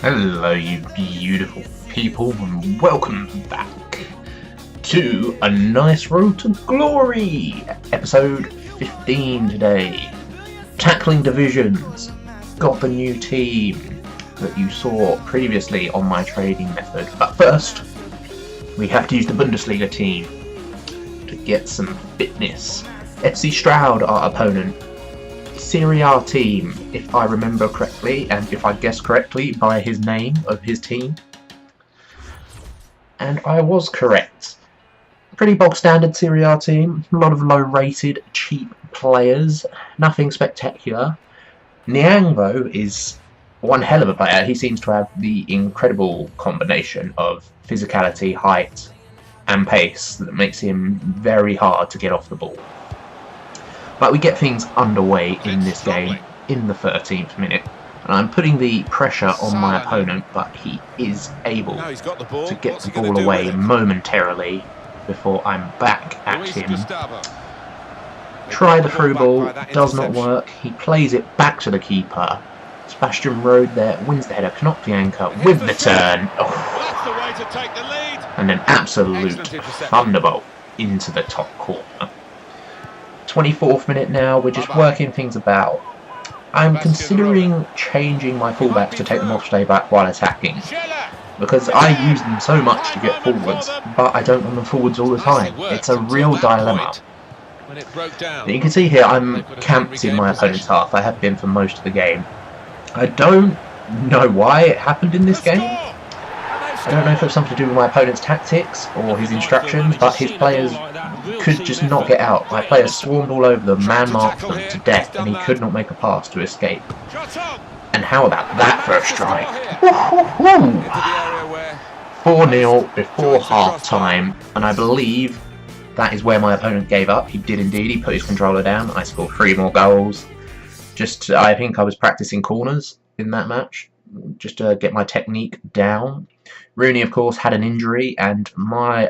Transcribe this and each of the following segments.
Hello, you beautiful people, and welcome back to A Nice Road to Glory, episode 15 today. Tackling divisions, got the new team that you saw previously on my trading method. But first, we have to use the Bundesliga team to get some fitness. FC Stroud, our opponent. Serie A team, if I remember correctly, and if I guess correctly by his name of his team. And I was correct. Pretty bog standard Serie A team, a lot of low rated, cheap players, nothing spectacular. Niang, though, is one hell of a player. He seems to have the incredible combination of physicality, height, and pace that makes him very hard to get off the ball. But we get things underway in this game in the 13th minute. And I'm putting the pressure on my opponent, but he is able to get the ball away momentarily before I'm back at him. Try the through ball, does not work. He plays it back to the keeper. Sebastian Rode there, wins the header, cannot the anchor with the turn. Oh. And an absolute thunderbolt into the top corner. 24th minute now, we're just working things about. I'm considering changing my fullbacks to take them off stay back while attacking, because I use them so much to get forwards, but I don't want them forwards all the time. It's a real dilemma. You can see here I'm camped in my opponent's half. I have been for most of the game. I don't know why it happened in this game. I don't know if it was something to do with my opponent's tactics or his instructions, but his players could just not get out. My players swarmed all over them, man-marked them to death, and he could not make a pass to escape. And how about that for a strike? 4-0 before half-time, and I believe that is where my opponent gave up. He did indeed. He put his controller down. I scored 3 more goals. I think I was practicing corners in that match, just to get my technique down. Rooney, of course, had an injury, and my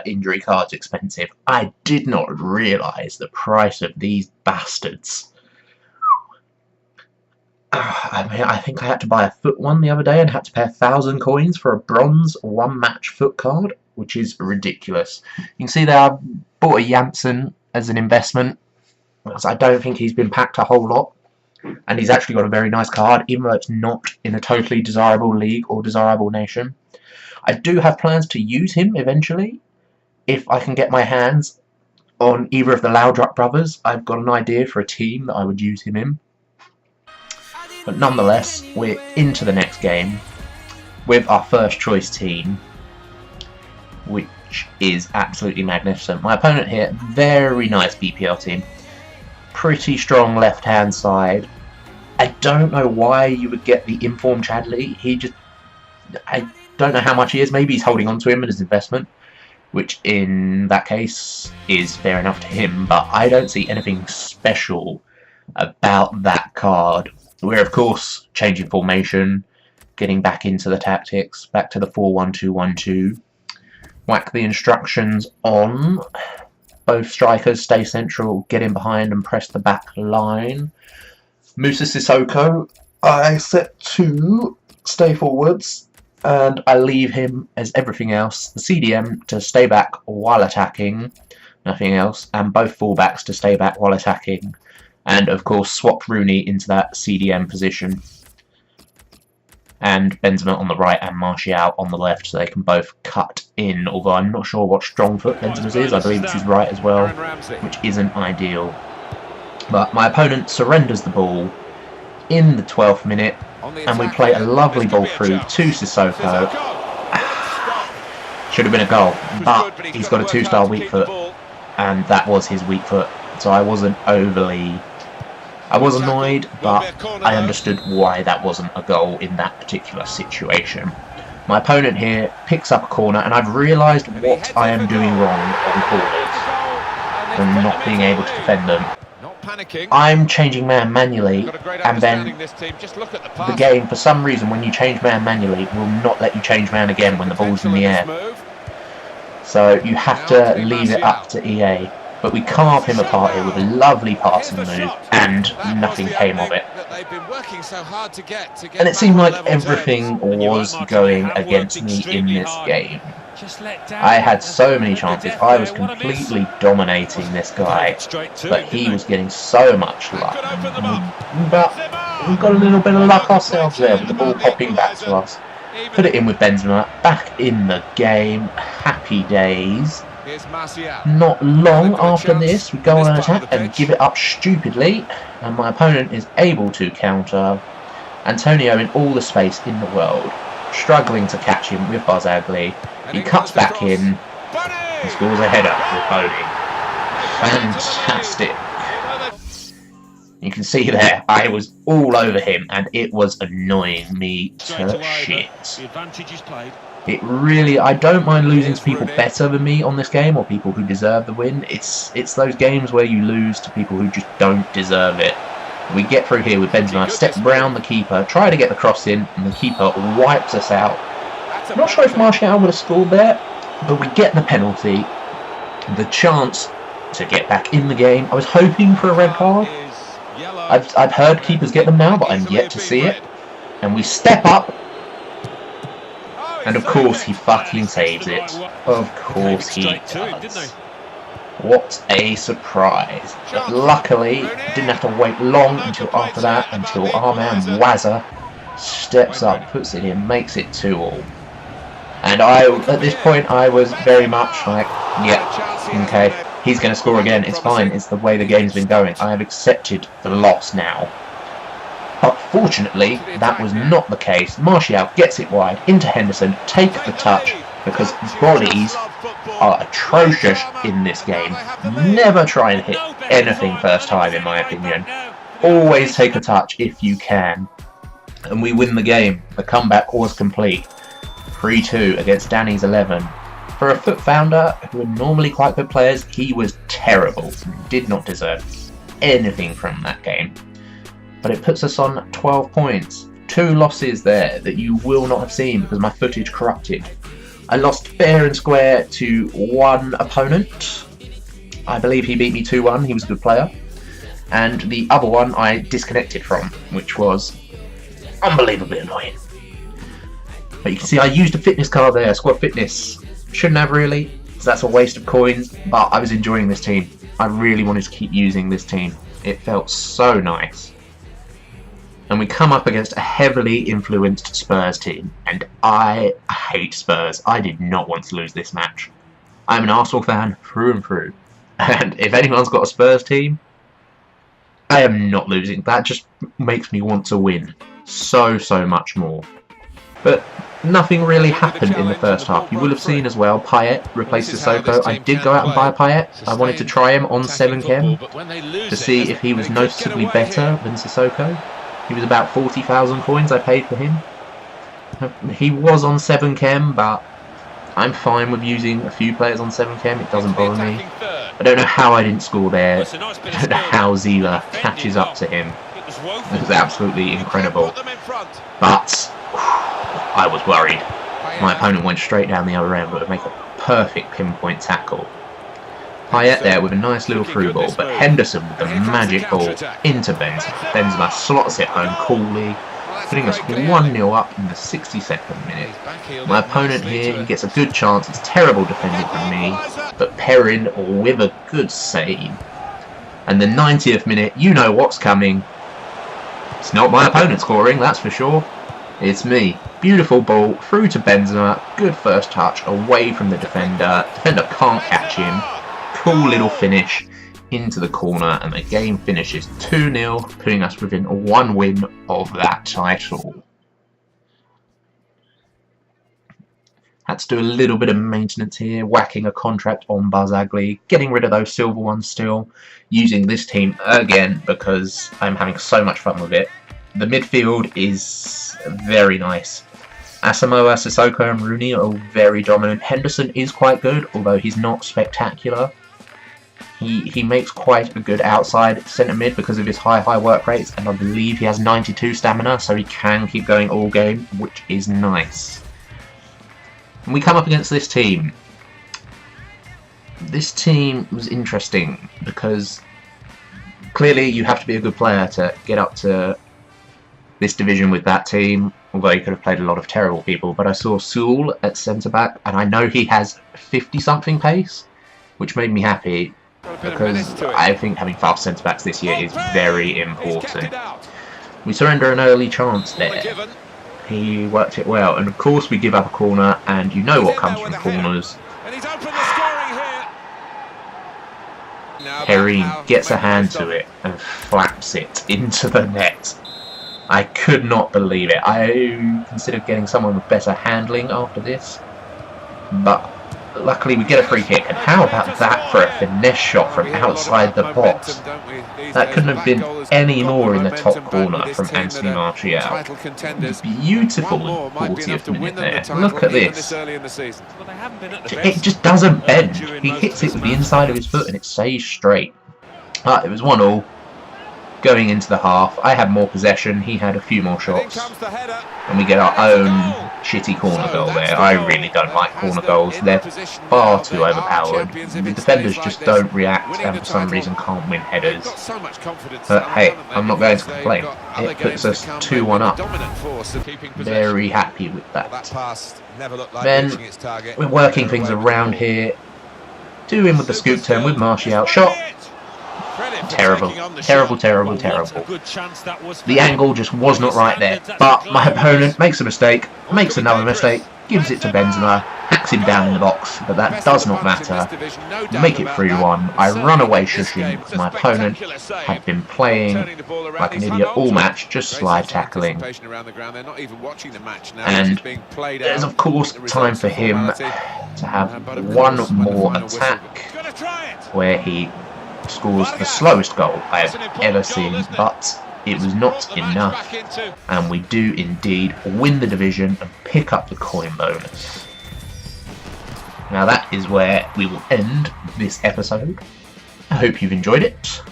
injury card's expensive. I did not realise the price of these bastards. I think I had to buy a foot one the other day and had to pay 1,000 coins for a bronze one-match foot card, which is ridiculous. You can see there I bought a Janssen as an investment, because I don't think he's been packed a whole lot. And he's actually got a very nice card, even though it's not in a totally desirable league or desirable nation. I do have plans to use him eventually, if I can get my hands on either of the Laudrup brothers. I've got an idea for a team that I would use him in. But nonetheless, we're into the next game with our first choice team, which is absolutely magnificent. My opponent here, very nice BPL team. Pretty strong left-hand side. I don't know why you would get the informed Chadley. I don't know how much he is. Maybe he's holding on to him as investment, which in that case is fair enough to him, but I don't see anything special about that card. We're, of course, changing formation, getting back into the tactics, back to the 4-1-2-1-2. Whack the instructions on. Both strikers stay central, get in behind and press the back line. Musa Sissoko, I set to stay forwards, and I leave him as everything else. The CDM to stay back while attacking, nothing else, and both fullbacks to stay back while attacking. And of course swap Rooney into that CDM position. And Benzema on the right and Martial on the left, so they can both cut in, although I'm not sure what strong foot Benzema's is. I believe this is right as well, which isn't ideal. But my opponent surrenders the ball in the 12th minute, and we play a lovely ball through to Sissoko. Should have been a goal, but he's got a 2-star weak foot, and that was his weak foot, so I was annoyed, but I understood why that wasn't a goal in that particular situation. My opponent here picks up a corner, and I've realised what I am doing wrong on corners and not being able to defend them. I'm changing man manually, and then the game, for some reason, when you change man manually, will not let you change man again when the ball's in the air. So you have to leave it up to EA. But we carve him apart here with a lovely passing move, and nothing came of it. They've been working so hard to get and it seemed like everything was going against me in this game. I had so many chances. I was completely dominating this guy, but he was getting so much luck. But we got a little bit of luck ourselves there with the ball popping back to us. Put it in with Benzema, back in the game. Happy days. Not long after this, we go on an attack and give it up stupidly, and my opponent is able to counter. Antonio in all the space in the world, struggling to catch him with Buzz-Agli. He cuts back in and scores a header with Bowling. Fantastic. You can see there, I was all over him, and it was annoying me to shit. It really, I don't mind losing to people better than me on this game, or people who deserve the win. It's those games where you lose to people who just don't deserve it. We get through here with Benzema, step round the keeper, try to get the cross in, and the keeper wipes us out. I'm not sure if Martial would have scored there, but we get the penalty, the chance to get back in the game. I was hoping for a red card. I've heard keepers get them now, but I'm yet to see it. And we step up. And of course he fucking saves it. Of course he does. What a surprise. But luckily, didn't have to wait long until after that, until our man Wazza steps up, puts it in, makes it 2-2. And at this point, I was very much like, yeah, okay, he's going to score again, it's fine, it's the way the game's been going. I have accepted the loss now. But fortunately, that was not the case. Martial gets it wide into Henderson, take the touch, because bodies are atrocious in this game. Never try and hit anything first time, in my opinion. Always take a touch if you can. And we win the game. The comeback was complete. 3-2 against Danny's 11. For a foot founder, who are normally quite good players, he was terrible. Did not deserve anything from that game. But it puts us on 12 points. 2 losses there that you will not have seen because my footage corrupted. I lost fair and square to one opponent. I believe he beat me 2-1, he was a good player. And the other one I disconnected from, which was unbelievably annoying. But you can see I used a fitness card there, squad fitness. Shouldn't have really, because that's a waste of coins, but I was enjoying this team. I really wanted to keep using this team. It felt so nice. And we come up against a heavily influenced Spurs team, and I hate Spurs. I did not want to lose this match. I'm an Arsenal fan through and through, and if anyone's got a Spurs team, I am not losing. That just makes me want to win so much more. But nothing really happened in the first half. You will have seen as well, Payet replaced Sissoko. I did go out and buy Payet. I wanted to try him on 7chem to see if he was noticeably better than Sissoko. He was about 40,000 coins I paid for him. He was on 7chem, but I'm fine with using a few players on 7chem. It doesn't bother me. I don't know how I didn't score there. I don't know how Zila catches up to him. It was absolutely incredible. But I was worried. My opponent went straight down the other end, but would make a perfect pinpoint tackle. Payet there with a nice little through ball, but Henderson with the magic ball into Benzema. Benzema slots it home coolly, putting us 1-0 up in the 62nd minute. My opponent here, he gets a good chance. It's terrible defending from me, but Perrin with a good save. And the 90th minute, you know what's coming. It's not my opponent scoring, that's for sure. It's me. Beautiful ball through to Benzema. Good first touch away from the defender. Defender can't catch him. Cool little finish into the corner, and the game finishes 2-0, putting us within 1 win of that title. Had to do a little bit of maintenance here, whacking a contract on Buzz-Agli, getting rid of those silver ones still, using this team again because I'm having so much fun with it. The midfield is very nice. Asamoah, Sissoko and Rooney are all very dominant. Henderson is quite good, although he's not spectacular. He makes quite a good outside centre mid because of his high work rates, and I believe he has 92 stamina, so he can keep going all game, which is nice. And we come up against this team. This team was interesting because clearly you have to be a good player to get up to this division with that team, although he could have played a lot of terrible people, but I saw Sewell at centre-back, and I know he has 50-something pace, which made me happy, because I think having fast centre-backs this year is very important. We surrender an early chance there. He worked it well, and of course we give up a corner, and you know what comes from corners. Perrine gets a hand to it and flaps it into the net. I could not believe it. I considered getting someone with better handling after this, but luckily we get a free kick. And how about that for a finesse shot from outside the box? That couldn't have been any more in the top corner from Anthony Martial. Beautiful 40th minute there. Look at this. It just doesn't bend. He hits it with the inside of his foot and it stays straight. It was 1-1. Going into the half, I had more possession, he had a few more shots, and we get our own shitty corner goal there. I really don't like corner goals, they're far too overpowered. The defenders just don't react and for some reason can't win headers. But hey, I'm not going to complain. It puts us 2-1 up. Very happy with that. Then, we're working things around here. 2 in with the scoop turn with Martial. Shot! Terrible, terrible, terrible, terrible. The angle just was not right there, but my opponent makes a mistake, makes another mistake, gives it to Benzema, hacks him down in the box, but that does not matter. Make it 3-1. I run away shushing because my opponent had been playing like an idiot all match, just slide tackling. And there's of course time for him to have one more attack where he scores the slowest goal I have ever seen, but it was not enough, and we do indeed win the division and pick up the coin bonus. Now that is where we will end this episode. I hope you've enjoyed it,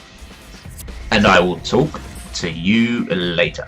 and I will talk to you later.